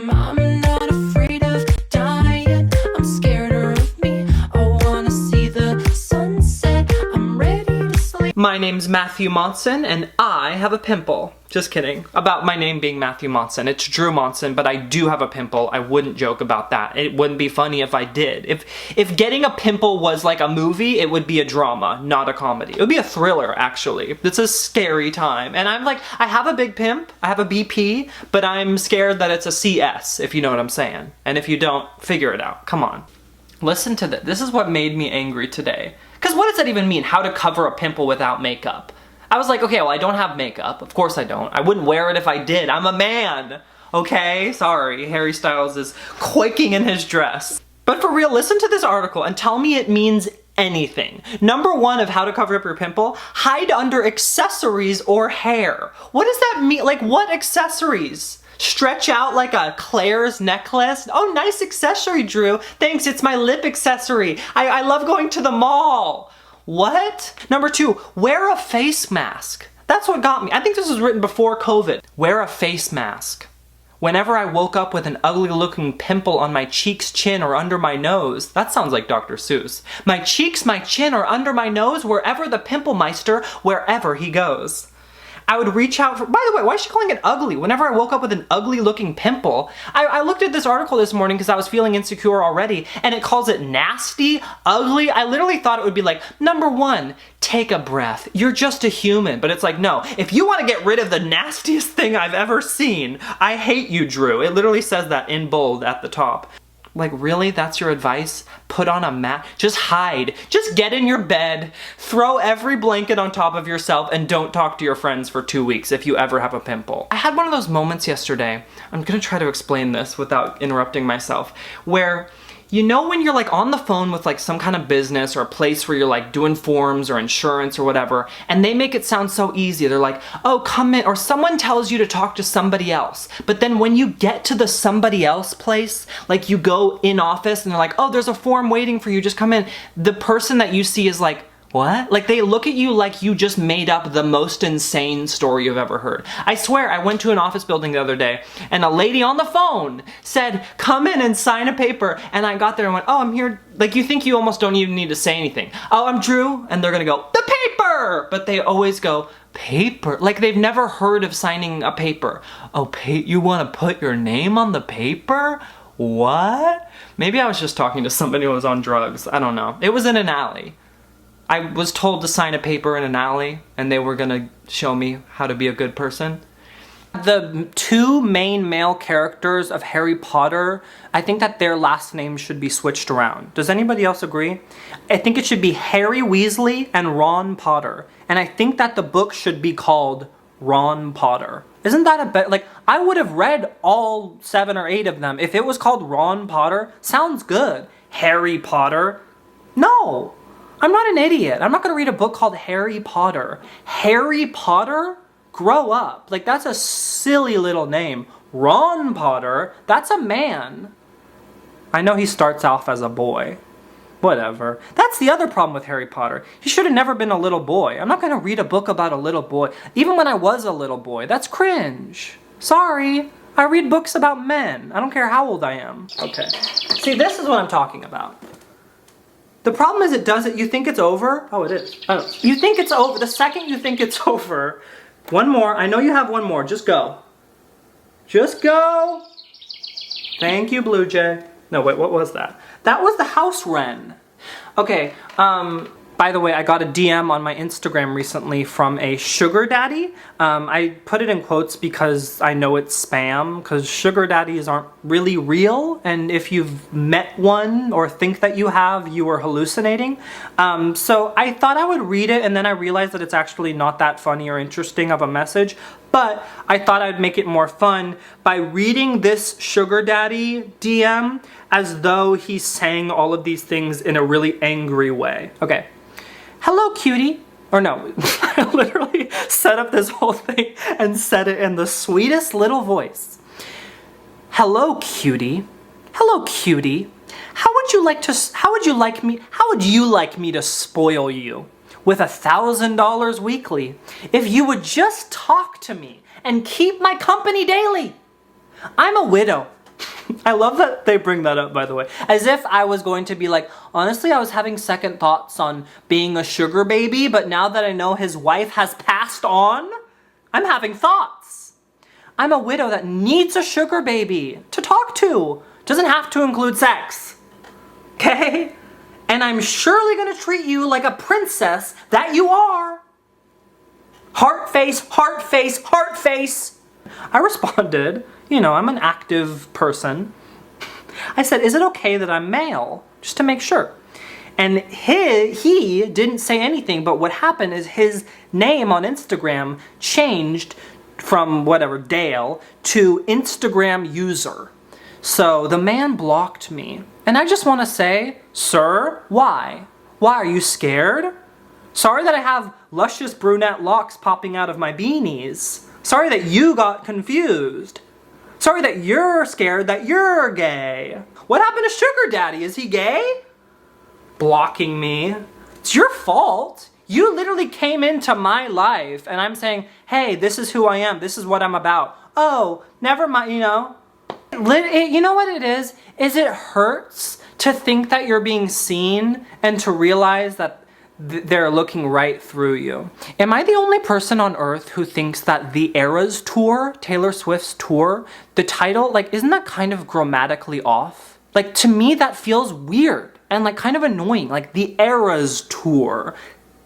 I'm not afraid of dying. I'm scared of me. I wanna see the sunset. I'm ready to sleep. My name's Matthew Monson, and I have a pimple. Just kidding. About my name being Matthew Monson. It's Drew Monson, but I do have a pimple. I wouldn't joke about that. It wouldn't be funny if I did. If getting a pimple was like a movie, it would be a drama, not a comedy. It would be a thriller, actually. It's a scary time. And I'm like, I have a big pimp, I have a BP, but I'm scared that it's a CS, if you know what I'm saying. And if you don't, figure it out. Come on. Listen to this. This is what made me angry today. Because what does that even mean? How to cover a pimple without makeup? I was like, okay, well, I don't have makeup. Of course I don't. I wouldn't wear it if I did. I'm a man. Okay, sorry. Harry Styles is quaking in his dress. But for real, listen to this article and tell me it means anything. Number one of how to cover up your pimple, hide under accessories or hair. What does that mean? Like, what accessories? Stretch out like a Claire's necklace? Oh, nice accessory, Drew. Thanks, it's my lip accessory. I love going to the mall. What? Number two, wear a face mask. That's what got me. I think this was written before COVID. Wear a face mask. Whenever I woke up with an ugly looking pimple on my cheeks, chin, or under my nose, that sounds like Dr. Seuss. My cheeks, my chin, or under my nose, wherever the pimple meister, wherever he goes. I would reach out for, by the way, why is she calling it ugly? Whenever I woke up with an ugly looking pimple, I looked at this article this morning because I was feeling insecure already, and it calls it nasty, ugly. I literally thought it would be like, number one, take a breath. You're just a human. But it's like, no, if you want to get rid of the nastiest thing I've ever seen, I hate you, Drew. It literally says that in bold at the top. Like, really? That's your advice? Put on a mat? Just hide. Just get in your bed, throw every blanket on top of yourself, and don't talk to your friends for 2 weeks if you ever have a pimple. I had one of those moments yesterday, I'm gonna try to explain this without interrupting myself, where you know when you're like on the phone with like some kind of business or a place where you're like doing forms or insurance or whatever, and they make it sound so easy. They're like, oh, come in, or someone tells you to talk to somebody else. But then when you get to the somebody else place, like you go in office and they're like, oh, there's a form waiting for you, just come in. The person that you see is like, what? Like they look at you like you just made up the most insane story you've ever heard. I swear, I went to an office building the other day and a lady on the phone said, come in and sign a paper. And I got there and went, oh, I'm here. Like you think you almost don't even need to say anything. Oh, I'm Drew. And they're gonna go, the paper! But they always go, paper? Like they've never heard of signing a paper. Oh, you wanna put your name on the paper? What? Maybe I was just talking to somebody who was on drugs. I don't know. It was in an alley. I was told to sign a paper in an alley, and they were gonna show me how to be a good person. The two main male characters of Harry Potter, I think that their last names should be switched around. Does anybody else agree? I think it should be Harry Weasley and Ron Potter. And I think that the book should be called Ron Potter. Isn't that a bit, like, I would have read all 7 or 8 of them. If it was called Ron Potter, sounds good. Harry Potter? No. I'm not an idiot. I'm not gonna read a book called Harry Potter. Harry Potter? Grow up. Like, that's a silly little name. Ron Potter? That's a man. I know he starts off as a boy. Whatever. That's the other problem with Harry Potter. He should have never been a little boy. I'm not gonna read a book about a little boy. Even when I was a little boy. That's cringe. Sorry. I read books about men. I don't care how old I am. Okay. See, this is what I'm talking about. The problem is it does it, you think it's over? Oh, it is. Oh, you think it's over. The second you think it's over, one more. I know you have one more. Just go. Just go. Thank you, Blue Jay. No, wait, what was that? That was the house wren. Okay, by the way, I got a DM on my Instagram recently from a sugar daddy. I put it in quotes because I know it's spam, because sugar daddies aren't really real, and if you've met one or think that you have, you are hallucinating. So I thought I would read it, and then I realized that it's actually not that funny or interesting of a message, but I thought I'd make it more fun by reading this sugar daddy DM as though he's saying all of these things in a really angry way. Okay. Hello, cutie. Or no, I literally set up this whole thing and said it in the sweetest little voice. Hello, cutie. Hello, cutie. How would you like me to spoil you with $1,000 weekly if you would just talk to me and keep my company daily? I'm a widow, I love that they bring that up, by the way. As if I was going to be like, honestly, I was having second thoughts on being a sugar baby, but now that I know his wife has passed on, I'm having thoughts. I'm a widow that needs a sugar baby to talk to. Doesn't have to include sex. Okay? And I'm surely gonna treat you like a princess that you are. Heart face, heart face, heart face. I responded, you know, I'm an active person. I said, is it okay that I'm male? Just to make sure. And he didn't say anything, but what happened is his name on Instagram changed from whatever, Dale, to Instagram user. So the man blocked me. And I just want to say, sir, why? Why, are you scared? Sorry that I have luscious brunette locks popping out of my beanies. Sorry that you got confused. Sorry that you're scared that you're gay. What happened to Sugar Daddy? Is he gay? Blocking me. It's your fault. You literally came into my life and I'm saying, hey, this is who I am. This is what I'm about. Oh, never mind, you know. You know what it is? Is it hurts to think that you're being seen and to realize that they're looking right through you. Am I the only person on earth who thinks that the Eras Tour, Taylor Swift's tour, the title, like, isn't that kind of grammatically off? Like, to me, that feels weird and like kind of annoying. Like, the Eras Tour,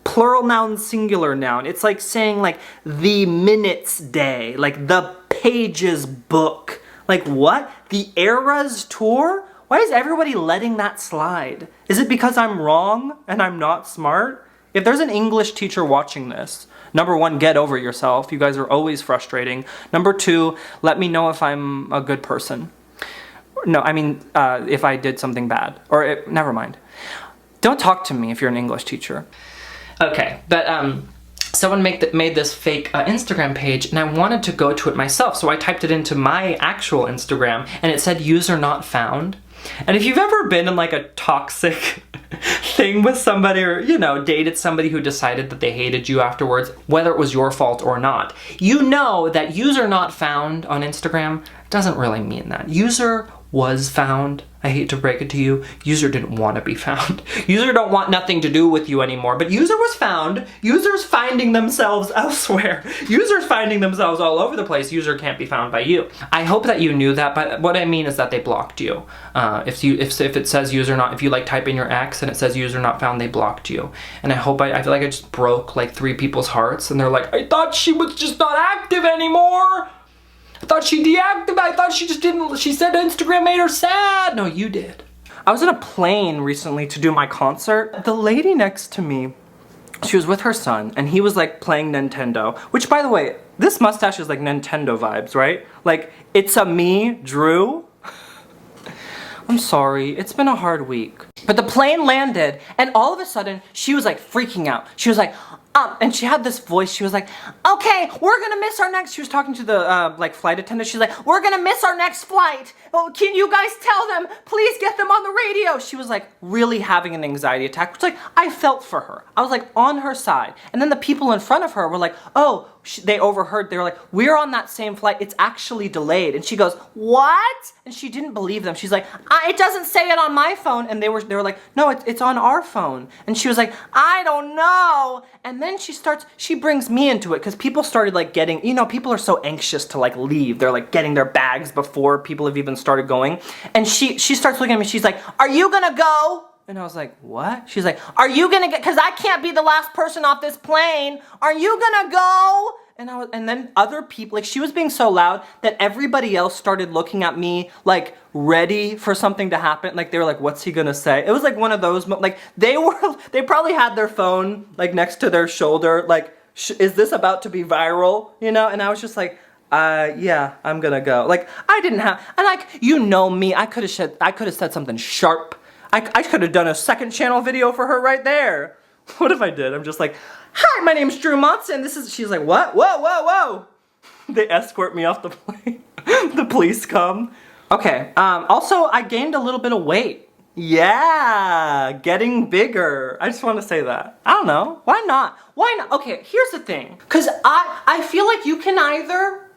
plural noun, singular noun. It's like saying like the Minutes Day, like the Pages book. Like, what? The Eras Tour? Why is everybody letting that slide? Is it because I'm wrong and I'm not smart? If there's an English teacher watching this, number one, get over yourself. You guys are always frustrating. Number two, let me know if I'm a good person. No, I mean, if I did something bad. Never mind. Don't talk to me if you're an English teacher. Okay, but someone made this fake Instagram page and I wanted to go to it myself. So I typed it into my actual Instagram and it said user not found. And if you've ever been in like a toxic thing with somebody or, you know, dated somebody who decided that they hated you afterwards, whether it was your fault or not, you know that user not found on Instagram doesn't really mean that. User was found. I hate to break it to you. User didn't want to be found. User don't want nothing to do with you anymore, but user was found. User's finding themselves elsewhere. User's finding themselves all over the place. User can't be found by you. I hope that you knew that, but what I mean is that they blocked you. If it says user not, if you like type in your ex and it says user not found, they blocked you. And I hope I feel like I just broke like 3 people's hearts and they're like, I thought she was just not active anymore. I thought she deactivated, I thought she just didn't, she said Instagram made her sad. No, you did. I was in a plane recently to do my concert. The lady next to me, she was with her son and he was like playing Nintendo, which by the way, this mustache is like Nintendo vibes, right? Like, it's a me, Drew. I'm sorry, it's been a hard week. But the plane landed and all of a sudden she was like freaking out. She was like, and she had this voice, she was like, okay, we're gonna miss our next, she was talking to the like flight attendant, she's like, we're gonna miss our next flight. Oh, can you guys tell them, please get them on the radio. She was like really having an anxiety attack, which like, I felt for her. I was like on her side. And then the people in front of her were like, oh, they overheard, they were like, we're on that same flight, it's actually delayed. And she goes, what? And she didn't believe them. She's like, it doesn't say it on my phone. And they were like, no, it's on our phone. And she was like, I don't know. And then she brings me into it because people started like getting, you know, people are so anxious to like leave. They're like getting their bags before people have even started going. And she starts looking at me, she's like, are you gonna go? And I was like, what? She's like, are you gonna get, because I can't be the last person off this plane. Are you gonna go? And then other people, like she was being so loud that everybody else started looking at me like ready for something to happen. Like they were like, what's he gonna say? It was like one of those, like they probably had their phone like next to their shoulder. Like, is this about to be viral? You know? And I was just like, yeah, I'm gonna go. Like I didn't have, and like, you know me, I could have said something sharp. I could have done a second channel video for her right there. What if I did? I'm just like, hi, my name's Drew Monson. She's like, what? Whoa, whoa, whoa. They escort me off the plane. The police come. Okay, also I gained a little bit of weight. Yeah, getting bigger. I just want to say that. I don't know, why not? Why not? Okay, here's the thing. Cause I feel like you can either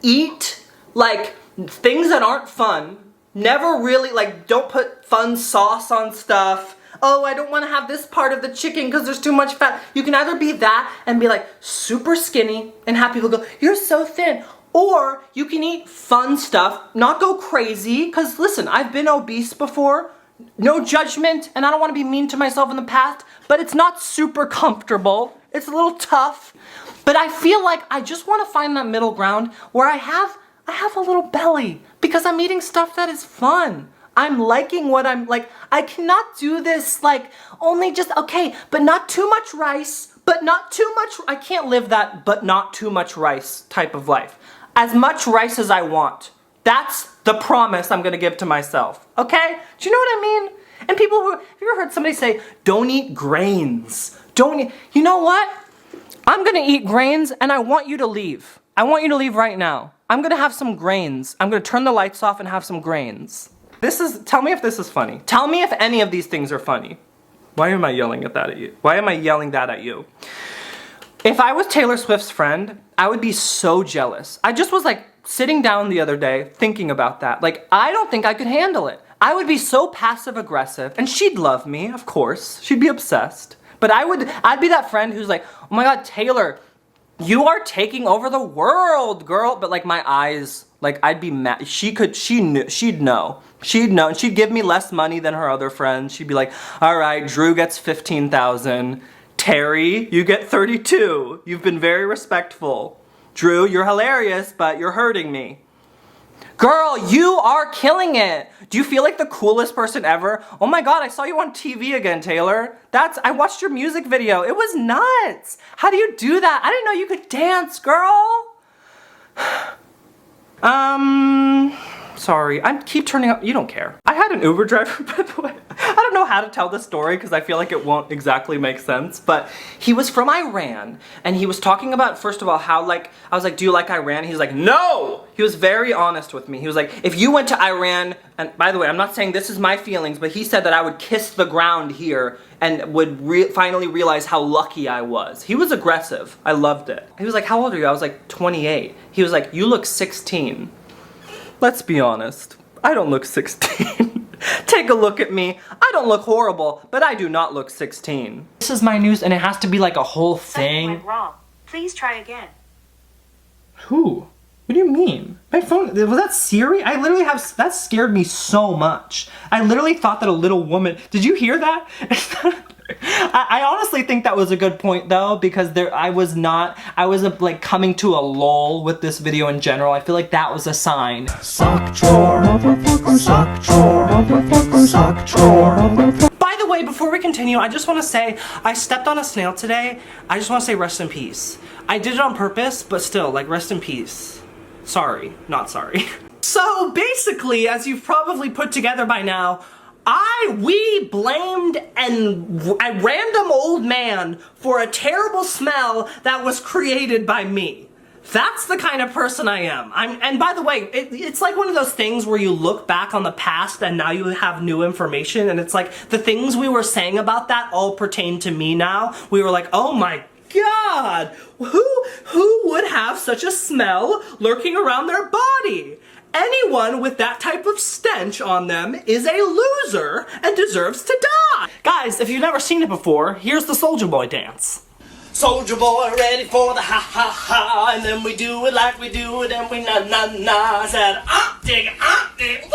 eat like things that aren't fun. Never really, like, don't put fun sauce on stuff. Oh, I don't want to have this part of the chicken because there's too much fat. You can either be that and be like super skinny and have people go, you're so thin. Or you can eat fun stuff, not go crazy, because listen, I've been obese before. No judgment, and I don't want to be mean to myself in the past, but it's not super comfortable. It's a little tough. But I feel like I just want to find that middle ground where I have a little belly because I'm eating stuff that is fun. I'm liking what I'm like. I cannot do this like only just okay, but not too much rice, but not too much. I can't live that but not too much rice type of life. As much rice as I want. That's the promise I'm gonna give to myself. Okay? Do you know what I mean? And people who, have you ever heard somebody say, don't eat grains? Don't eat, you know what? I'm gonna eat grains and I want you to leave. I want you to leave right now. I'm gonna have some grains. I'm gonna turn the lights off and have some grains. Tell me if this is funny. Tell me if any of these things are funny. Why am I yelling that at you? Why am I yelling that at you? If I was Taylor Swift's friend, I would be so jealous. I just was like sitting down the other day thinking about that. Like, I don't think I could handle it. I would be so passive aggressive and she'd love me, of course. She'd be obsessed. But I'd be that friend who's like, oh my God, Taylor, you are taking over the world, girl. But like my eyes, like I'd be mad. She'd know, and she'd give me less money than her other friends. She'd be like, all right, Drew gets 15,000. Terry, you get 32. You've been very respectful. Drew, you're hilarious, but you're hurting me. Girl, you are killing it. Do you feel like the coolest person ever? Oh my God, I saw you on TV again, Taylor. I watched your music video. It was nuts. How do you do that? I didn't know you could dance, girl. Sorry, I keep turning up. You don't care. I had an Uber driver, by the way. I don't know how to tell the story because I feel like it won't exactly make sense, but he was from Iran and he was talking about, first of all, how like, I was like, do you like Iran? He's like, no! He was very honest with me. He was like, if you went to Iran, and by the way, I'm not saying this is my feelings, but he said that I would kiss the ground here and would finally realize how lucky I was. He was aggressive. I loved it. He was like, how old are you? I was like, 28. He was like, you look 16. Let's be honest, I don't look 16. Take a look at me. I don't look horrible, but I do not look 16. This is my news and it has to be like a whole thing. Something went wrong. Please try again. Who? What do you mean? My phone, was that Siri? I literally that scared me so much. I literally thought that a little woman, did you hear that? I honestly think that was a good point though, because I was like coming to a lull with this video in general. I feel like that was a sign. Sock drawer, motherfucker, sock drawer, motherfucker, sock drawer. By the way, before we continue, I just want to say, I stepped on a snail today. I just want to say rest in peace. I did it on purpose, but still, like, rest in peace. Sorry, not sorry. So basically, as you've probably put together by now, we blamed a random old man for a terrible smell that was created by me. That's the kind of person I am. And by the way, it's like one of those things where you look back on the past and now you have new information and it's like the things we were saying about that all pertain to me now. We were like, oh my God, who would have such a smell lurking around their body? Anyone with that type of stench on them is a loser and deserves to die. Guys, if you've never seen it before, here's the Soulja Boy dance. Soulja Boy ready for the ha ha ha, and then we do it like we do it and we na na na. I said, dig it, dig it.